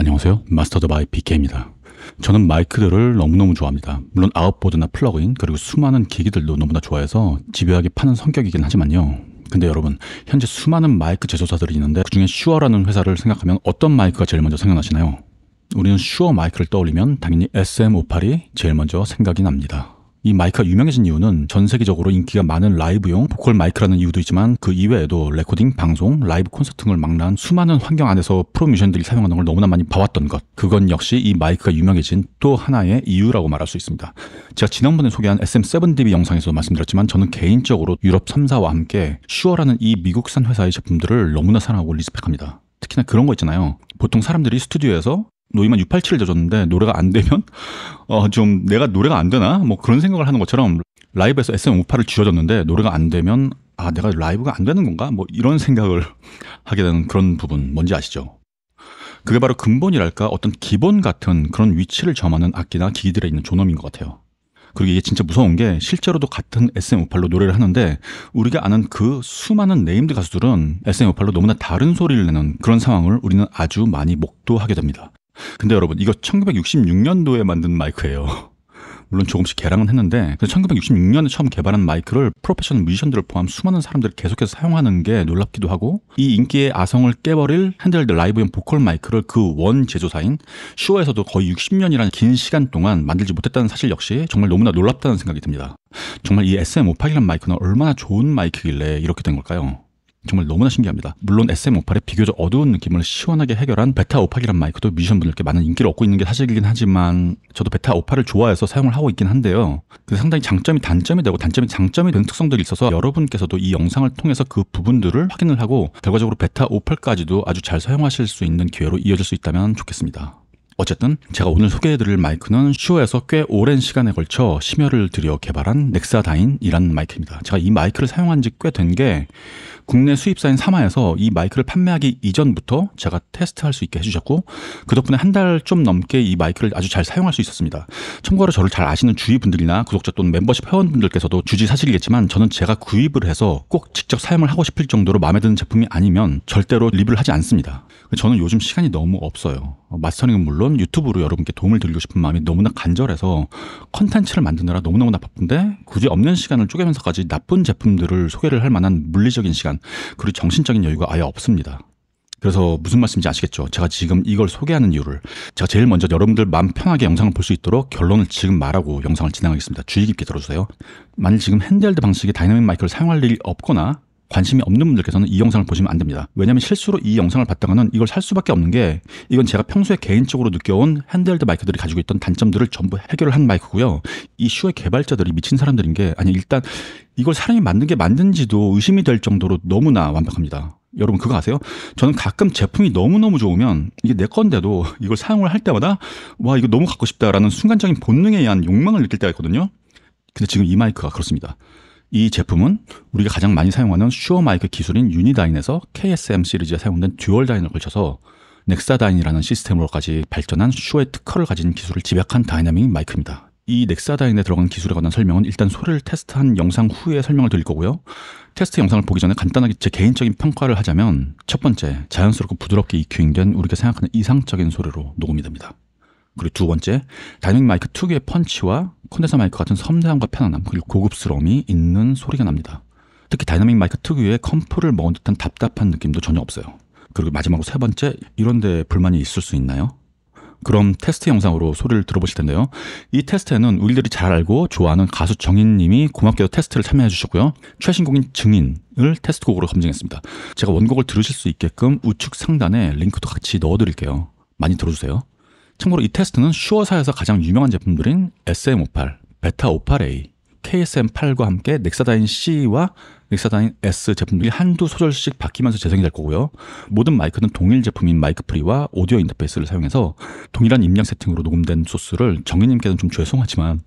안녕하세요. 마스터드 바이 BK입니다. 저는 마이크들을 너무너무 좋아합니다. 물론 아웃보드나 플러그인 그리고 수많은 기기들도 너무나 좋아해서 집요하게 파는 성격이긴 하지만요. 근데 여러분, 현재 수많은 마이크 제조사들이 있는데 그중에 슈어라는 회사를 생각하면 어떤 마이크가 제일 먼저 생각나시나요? 우리는 슈어 마이크를 떠올리면 당연히 SM58이 제일 먼저 생각이 납니다. 이 마이크가 유명해진 이유는 전 세계적으로 인기가 많은 라이브용 보컬 마이크라는 이유도 있지만 그 이외에도 레코딩, 방송, 라이브 콘서트 등을 막는 수많은 환경 안에서 프로 뮤지션들이 사용하는 걸 너무나 많이 봐왔던 것, 그건 역시 이 마이크가 유명해진 또 하나의 이유라고 말할 수 있습니다. 제가 지난번에 소개한 SM7DB 영상에서 말씀드렸지만 저는 개인적으로 유럽 3사와 함께 슈어라는 이 미국산 회사의 제품들을 너무나 사랑하고 리스펙합니다. 특히나 그런 거 있잖아요. 보통 사람들이 스튜디오에서 노이만 U87을 져줬는데 노래가 안 되면 좀 내가 노래가 안 되나? 뭐 그런 생각을 하는 것처럼 라이브에서 SM58을 쥐어줬는데 노래가 안 되면 내가 라이브가 안 되는 건가? 뭐 이런 생각을 하게 되는 그런 부분 뭔지 아시죠? 그게 바로 근본이랄까 어떤 기본 같은 그런 위치를 점하는 악기나 기기들에 있는 존엄인 것 같아요. 그리고 이게 진짜 무서운 게 실제로도 같은 SM58로 노래를 하는데 우리가 아는 그 수많은 네임드 가수들은 SM58로 너무나 다른 소리를 내는 그런 상황을 우리는 아주 많이 목도하게 됩니다. 근데 여러분, 이거 1966년도에 만든 마이크예요. 물론 조금씩 개량은 했는데 1966년에 처음 개발한 마이크를 프로페셔널 뮤지션들을 포함 수많은 사람들이 계속해서 사용하는 게 놀랍기도 하고, 이 인기의 아성을 깨버릴 핸드헬드 라이브용 보컬 마이크를 그 원 제조사인 슈어에서도 거의 60년이라는 긴 시간 동안 만들지 못했다는 사실 역시 정말 너무나 놀랍다는 생각이 듭니다. 정말 이 SM58이라는 마이크는 얼마나 좋은 마이크길래 이렇게 된 걸까요? 정말 너무나 신기합니다. 물론 SM58의 비교적 어두운 느낌을 시원하게 해결한 베타58이란 마이크도 뮤지션분들께 많은 인기를 얻고 있는 게 사실이긴 하지만 저도 베타58을 좋아해서 사용을 하고 있긴 한데요. 근데 상당히 장점이 단점이 되고 단점이 장점이 되는 특성들이 있어서 여러분께서도 이 영상을 통해서 그 부분들을 확인을 하고 결과적으로 베타58까지도 아주 잘 사용하실 수 있는 기회로 이어질 수 있다면 좋겠습니다. 어쨌든 제가 오늘 소개해드릴 마이크는 슈어에서 꽤 오랜 시간에 걸쳐 심혈을 들여 개발한 넥사다인이라는 마이크입니다. 제가 이 마이크를 사용한 지 꽤 된 게 국내 수입사인 사마에서 이 마이크를 판매하기 이전부터 제가 테스트할 수 있게 해주셨고, 그 덕분에 한 달 좀 넘게 이 마이크를 아주 잘 사용할 수 있었습니다. 참고로 저를 잘 아시는 주위 분들이나 구독자 또는 멤버십 회원분들께서도 주지 사실이겠지만 저는 제가 구입을 해서 꼭 직접 사용을 하고 싶을 정도로 마음에 드는 제품이 아니면 절대로 리뷰를 하지 않습니다. 저는 요즘 시간이 너무 없어요. 마스터링은 물론 유튜브로 여러분께 도움을 드리고 싶은 마음이 너무나 간절해서 컨텐츠를 만드느라 너무너무나 바쁜데 굳이 없는 시간을 쪼개면서까지 나쁜 제품들을 소개를 할 만한 물리적인 시간 그리고 정신적인 여유가 아예 없습니다. 그래서 무슨 말씀인지 아시겠죠? 제가 지금 이걸 소개하는 이유를, 제가 제일 먼저 여러분들 마음 편하게 영상을 볼 수 있도록 결론을 지금 말하고 영상을 진행하겠습니다. 주의 깊게 들어주세요. 만일 지금 핸드헬드 방식의 다이나믹 마이크를 사용할 일이 없거나 관심이 없는 분들께서는 이 영상을 보시면 안 됩니다. 왜냐하면 실수로 이 영상을 봤다가는 이걸 살 수밖에 없는 게, 이건 제가 평소에 개인적으로 느껴온 핸드헬드 마이크들이 가지고 있던 단점들을 전부 해결을 한 마이크고요. 이 슈어의 개발자들이 미친 사람들인 게, 일단 이걸 사람이 만든 게 맞는지도 의심이 될 정도로 너무나 완벽합니다. 여러분 그거 아세요? 저는 가끔 제품이 너무너무 좋으면 이게 내 건데도 이걸 사용을 할 때마다 와, 이거 너무 갖고 싶다라는 순간적인 본능에 의한 욕망을 느낄 때가 있거든요. 근데 지금 이 마이크가 그렇습니다. 이 제품은 우리가 가장 많이 사용하는 슈어 마이크 기술인 유니다인에서 KSM 시리즈에 사용된 듀얼 다인을 걸쳐서 넥사다인이라는 시스템으로까지 발전한 슈어의 특허를 가진 기술을 집약한 다이나믹 마이크입니다. 이 넥사다인에 들어간 기술에 관한 설명은 일단 소리를 테스트한 영상 후에 설명을 드릴 거고요. 테스트 영상을 보기 전에 간단하게 제 개인적인 평가를 하자면, 첫 번째, 자연스럽고 부드럽게 EQ잉된 우리가 생각하는 이상적인 소리로 녹음이 됩니다. 그리고 두 번째, 다이나믹 마이크 특유의 펀치와 콘덴서 마이크 같은 섬세함과 편안함 그리고 고급스러움이 있는 소리가 납니다. 특히 다이나믹 마이크 특유의 컴프를 먹은 듯한 답답한 느낌도 전혀 없어요. 그리고 마지막으로 세 번째, 이런데 불만이 있을 수 있나요? 그럼 테스트 영상으로 소리를 들어보실 텐데요. 이 테스트에는 우리들이 잘 알고 좋아하는 가수 정인님이 고맙게도 테스트를 참여해 주셨고요. 최신곡인 증인을 테스트곡으로 검증했습니다. 제가 원곡을 들으실 수 있게끔 우측 상단에 링크도 같이 넣어드릴게요. 많이 들어주세요. 참고로 이 테스트는 슈어사에서 가장 유명한 제품들인 SM58, 베타58A, KSM8과 함께 넥사다인 C와 넥사다인 S 제품들이 한두 소절씩 바뀌면서 재생이 될 거고요. 모든 마이크는 동일 제품인 마이크 프리와 오디오 인터페이스를 사용해서 동일한 음량 세팅으로 녹음된 소스를 정희님께는 좀 죄송하지만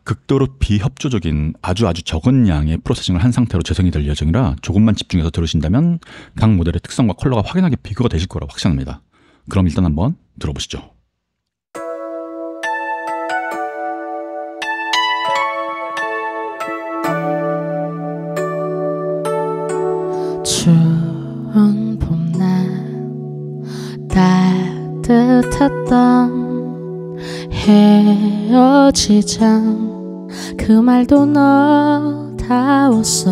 극도로 비협조적인 아주 적은 양의 프로세싱을 한 상태로 재생이 될 예정이라 조금만 집중해서 들으신다면 각 모델의 특성과 컬러가 확연하게 비교가 되실 거라고 확신합니다. 그럼 일단 한번 들어보시죠. 추운 봄날 따뜻한 따뜻했던 헤어지자 그 말도 너다웠어.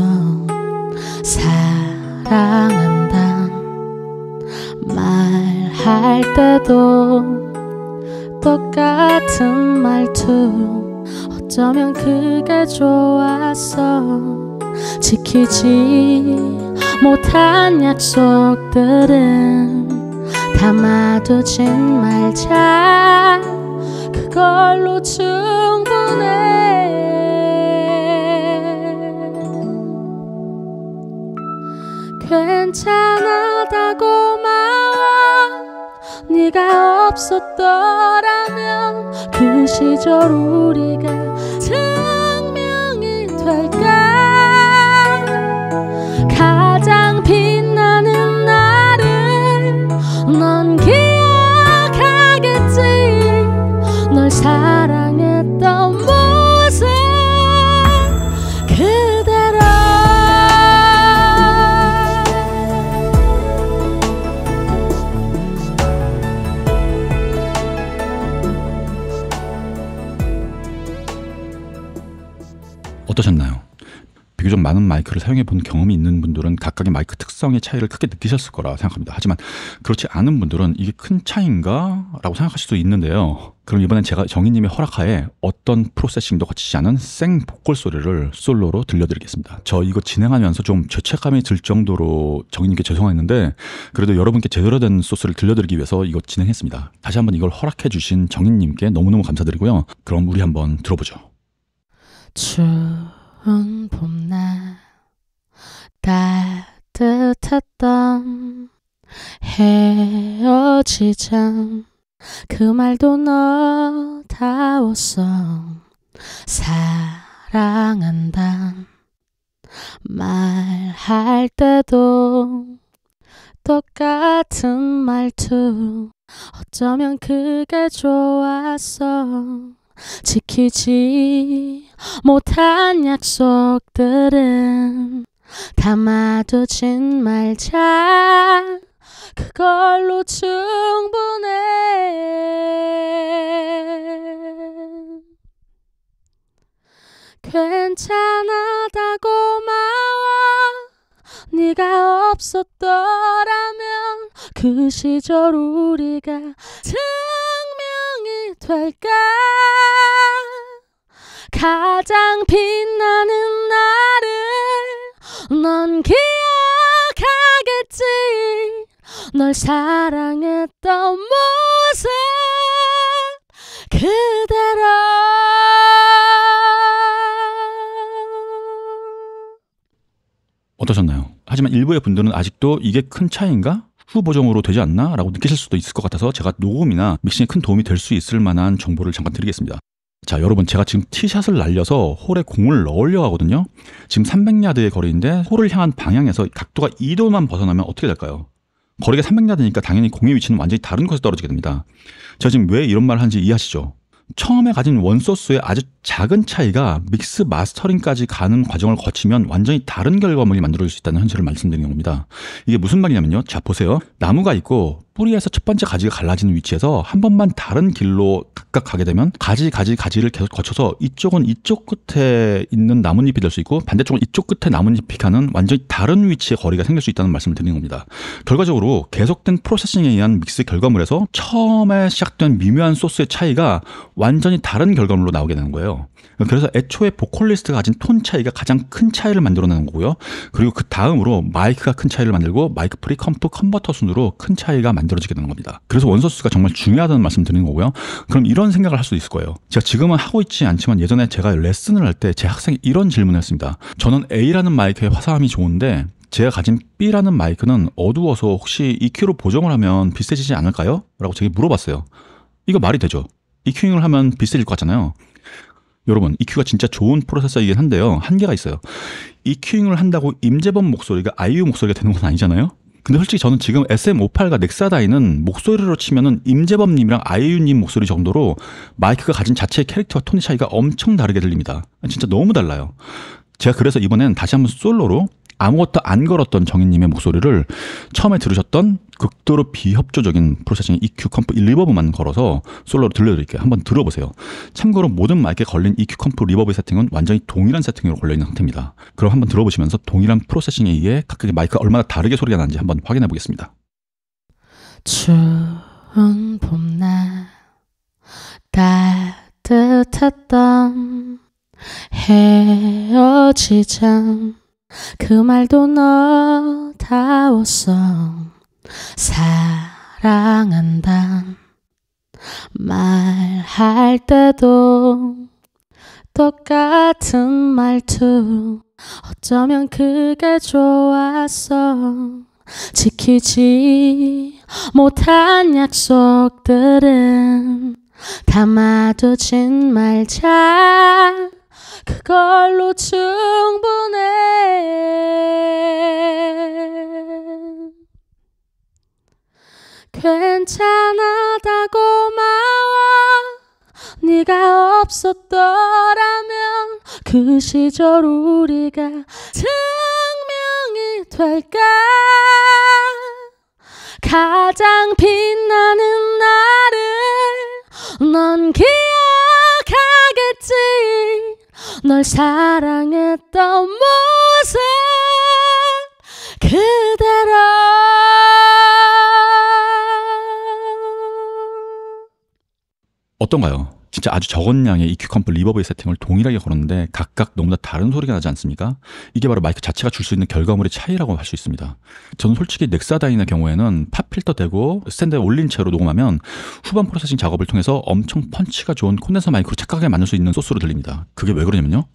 사랑한다 말할 때도 똑같은 말투. 어쩌면 그게 좋았어. 지키지 못한 약속들은 담아두진 말자. 그걸로 충분해. 괜찮아 고마워. 네가 없었더라면 그 시절 우리가 증명이 될까. 가장 빛나는 날을 넌 기억하겠지. 널 사랑했던 모습 그대로. 어떠셨나요? 비교적 많은 마이크를 사용해 본 경험이 있는 분들은 각각의 마이크 특성의 차이를 크게 느끼셨을 거라 생각합니다. 하지만 그렇지 않은 분들은 이게 큰 차이인가? 라고 생각하실 수도 있는데요. 그럼 이번엔 제가 정희님의 허락하에 어떤 프로세싱도 거치지 않은 생 보컬 소리를 솔로로 들려드리겠습니다. 저 이거 진행하면서 좀 죄책감이 들 정도로 정희님께 죄송했는데 그래도 여러분께 제대로 된 소스를 들려드리기 위해서 이거 진행했습니다. 다시 한번 이걸 허락해 주신 정희님께 너무너무 감사드리고요. 그럼 우리 한번 들어보죠. 추운 봄날 따뜻했던 헤어지자 그 말도 너다웠어. 사랑한다 말할 때도 똑같은 말투. 어쩌면 그게 좋았어. 지키지 못한 약속들은 담아두진 말자. 그걸로 충분해. 괜찮아 고마워. 네가 없었더라면 그 시절 우리가 증명이 될까. 가장 빛나는 날을 넌 기억하겠지. 널 사랑했던 모습 그대로. 어떠셨나요? 하지만 일부의 분들은 아직도 이게 큰 차이인가? 후 버전으로 되지 않나? 라고 느끼실 수도 있을 것 같아서 제가 녹음이나 믹싱에 큰 도움이 될 수 있을 만한 정보를 잠깐 드리겠습니다. 자, 여러분, 제가 지금 티샷을 날려서 홀에 공을 넣으려 하거든요. 지금 300야드의 거리인데 홀을 향한 방향에서 각도가 2도만 벗어나면 어떻게 될까요? 거리가 300야드니까 당연히 공의 위치는 완전히 다른 곳에 떨어지게 됩니다. 제가 지금 왜 이런 말을 하는지 이해하시죠? 처음에 가진 원소스의 아주 작은 차이가 믹스 마스터링까지 가는 과정을 거치면 완전히 다른 결과물이 만들어질 수 있다는 현실을 말씀드리는 겁니다. 이게 무슨 말이냐면요. 자, 보세요. 나무가 있고 뿌리에서 첫 번째 가지가 갈라지는 위치에서 한 번만 다른 길로 각각 가게 되면 가지를 계속 거쳐서 이쪽은 이쪽 끝에 있는 나뭇잎이 될 수 있고 반대쪽은 이쪽 끝에 나뭇잎이 가는 완전히 다른 위치의 거리가 생길 수 있다는 말씀을 드리는 겁니다. 결과적으로 계속된 프로세싱에 의한 믹스 결과물에서 처음에 시작된 미묘한 소스의 차이가 완전히 다른 결과물로 나오게 되는 거예요. 그래서 애초에 보컬리스트가 가진 톤 차이가 가장 큰 차이를 만들어내는 거고요. 그리고 그 다음으로 마이크가 큰 차이를 만들고 마이크 프리컴프 컨버터 순으로 큰 차이가 만들어지게 되는 겁니다. 그래서 원소스가 정말 중요하다는 말씀 드리는 거고요. 그럼 이런 생각을 할 수도 있을 거예요. 제가 지금은 하고 있지 않지만 예전에 제가 레슨을 할 때 제 학생이 이런 질문을 했습니다. 저는 A라는 마이크의 화사함이 좋은데 제가 가진 B라는 마이크는 어두워서 혹시 EQ로 보정을 하면 비슷해지지 않을까요? 라고 제게 물어봤어요. 이거 말이 되죠? EQ잉을 하면 비슷해질 것 같잖아요. 여러분, EQ가 진짜 좋은 프로세서이긴 한데요. 한계가 있어요. EQ잉을 한다고 임재범 목소리가 아이유 목소리가 되는 건 아니잖아요. 근데 솔직히 저는 지금 SM58과 넥사다이는 목소리로 치면은 임재범님이랑 아이유님 목소리 정도로 마이크가 가진 자체의 캐릭터와 톤의 차이가 엄청 다르게 들립니다. 진짜 너무 달라요. 제가 그래서 이번엔 다시 한번 솔로로 아무것도 안 걸었던 정인님의 목소리를 처음에 들으셨던 극도로 비협조적인 프로세싱 EQ 컴프 리버브만 걸어서 솔로로 들려드릴게요. 한번 들어보세요. 참고로 모든 마이크에 걸린 EQ 컴프 리버브 세팅은 완전히 동일한 세팅으로 걸려있는 상태입니다. 그럼 한번 들어보시면서 동일한 프로세싱에 의해 각각의 마이크가 얼마나 다르게 소리가 나는지 한번 확인해 보겠습니다. 추운 봄날 따뜻했던 헤어지자 그 말도 너다웠어. 사랑한다 말할 때도 똑같은 말투. 어쩌면 그게 좋았어. 지키지 못한 약속들은 담아두진 말자. 그걸로 충분해. 괜찮아다 고마워. 네가 없었더라면 그 시절 우리가 증명이 될까. 가장 빛나는 나를 넌 기억하겠지. 널 사랑했던 모습 그대로. 어떤가요? 진짜 아주 적은 양의 EQ 컴프 리버브의 세팅을 동일하게 걸었는데 각각 너무나 다른 소리가 나지 않습니까? 이게 바로 마이크 자체가 줄 수 있는 결과물의 차이라고 할 수 있습니다. 저는 솔직히 넥사다인의 경우에는 팝필터 대고 스탠드에 올린 채로 녹음하면 후반 프로세싱 작업을 통해서 엄청 펀치가 좋은 콘덴서 마이크로 착각하게 만들 수 있는 소스로 들립니다. 그게 왜 그러냐면요.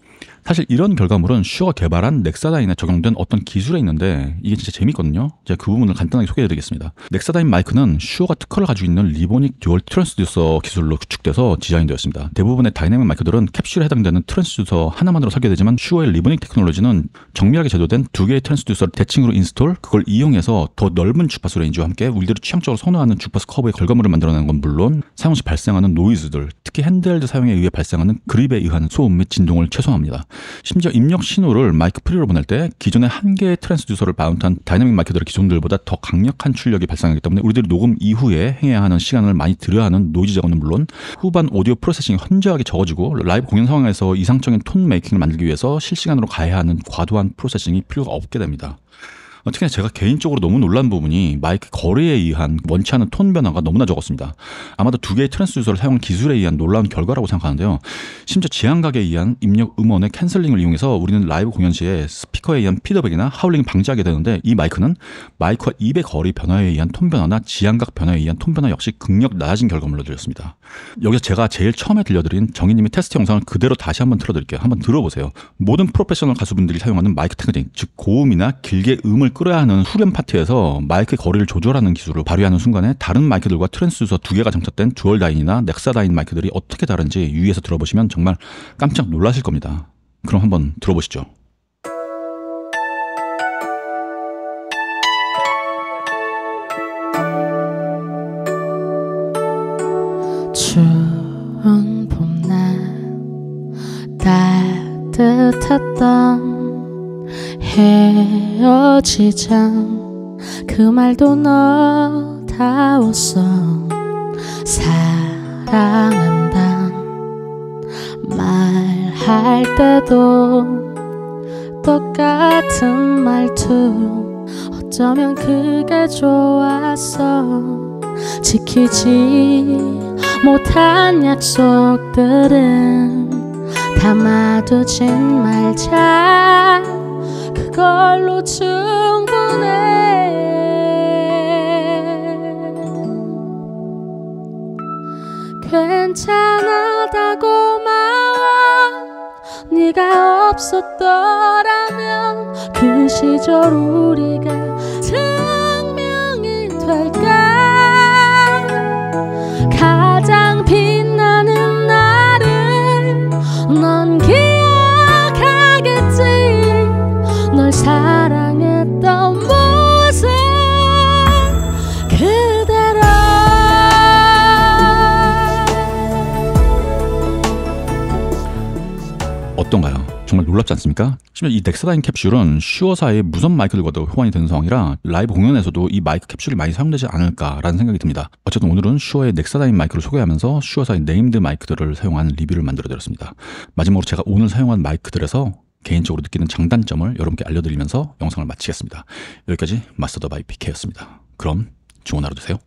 사실 이런 결과물은 슈어가 개발한 넥사다인에 적용된 어떤 기술에 있는데 이게 진짜 재밌거든요. 제가 그 부분을 간단하게 소개해드리겠습니다. 넥사다인 마이크는 슈어가 특허를 가지고 있는 리보닉 듀얼 트랜스듀서 기술로 구축돼서 디자인되었습니다. 대부분의 다이내믹 마이크들은 캡슐에 해당되는 트랜스듀서 하나만으로 설계되지만 슈어의 리보닉 테크놀로지는 정밀하게 제도된 두 개의 트랜스듀서를 대칭으로 인스톨, 그걸 이용해서 더 넓은 주파수 레인지와 함께 우리들이 취향적으로 선호하는 주파수 커브의 결과물을 만들어내는 건 물론 사용 시 발생하는 노이즈들, 특히 핸드헬드 사용에 의해 발생하는 그립에 의한 소음 및 진동을 최소화합니다. 심지어 입력 신호를 마이크 프리로 보낼 때 기존의 한 개의 트랜스듀서를 마운트한 다이내믹 마이크들의 기존들보다 더 강력한 출력이 발생하기 때문에 우리들이 녹음 이후에 행해야 하는 시간을 많이 들여야 하는 노이즈 제거는 물론 후반 오디오 프로세싱이 현저하게 적어지고 라이브 공연 상황에서 이상적인 톤 메이킹을 만들기 위해서 실시간으로 가해야 하는 과도한 프로세싱이 필요가 없게 됩니다. 특히나 제가 개인적으로 너무 놀란 부분이 마이크 거리에 의한 원치 않은 톤 변화가 너무나 적었습니다. 아마도 두 개의 트랜스듀서를 사용한 기술에 의한 놀라운 결과라고 생각하는데요. 심지어 지향각에 의한 입력 음원의 캔슬링을 이용해서 우리는 라이브 공연 시에 스피커에 의한 피드백이나 하울링을 방지하게 되는데 이 마이크는 마이크와 입의 거리 변화에 의한 톤 변화나 지향각 변화에 의한 톤 변화 역시 극력 낮아진 결과물로 들렸습니다. 여기서 제가 제일 처음에 들려드린 정희님의 테스트 영상을 그대로 다시 한번 틀어드릴게요. 한번 들어보세요. 모든 프로페셔널 가수분들이 사용하는 마이크 테크닉, 즉 고음이나 길게 음을 끌어야 하는 후렴 파트에서 마이크 거리를 조절하는 기술을 발휘하는 순간에 다른 마이크들과 트랜스듀서 두 개가 장착된 듀얼다인이나 넥사다인 마이크들이 어떻게 다른지 유의해서 들어보시면 정말 깜짝 놀라실 겁니다. 그럼 한번 들어보시죠. 추운 봄날 따뜻했던 헤어지자 그 말도 너다웠어. 사랑한다 말할 때도 똑같은 말투. 어쩌면 그게 좋았어. 지키지 못한 약속들은 담아두진 말자. 그걸로 충분해. 괜찮아다 고마워. 네가 없었더라면 그 시절 우리가 증명이 될까. 가장 빛나는 나를 넌 기억하겠지. 널 사랑했던 모습 그대로. 어떤가요? 정말 놀랍지 않습니까? 심지어 이 넥사다인 캡슐은 슈어사의 무선 마이크들과도 호환이 되는 상황이라 라이브 공연에서도 이 마이크 캡슐이 많이 사용되지 않을까라는 생각이 듭니다. 어쨌든 오늘은 슈어의 넥사다인 마이크를 소개하면서 슈어사의 네임드 마이크들을 사용한 리뷰를 만들어드렸습니다. 마지막으로 제가 오늘 사용한 마이크들에서 개인적으로 느끼는 장단점을 여러분께 알려드리면서 영상을 마치겠습니다. 여기까지 마스터더 바이 PK였습니다. 그럼 좋은 하루 되세요.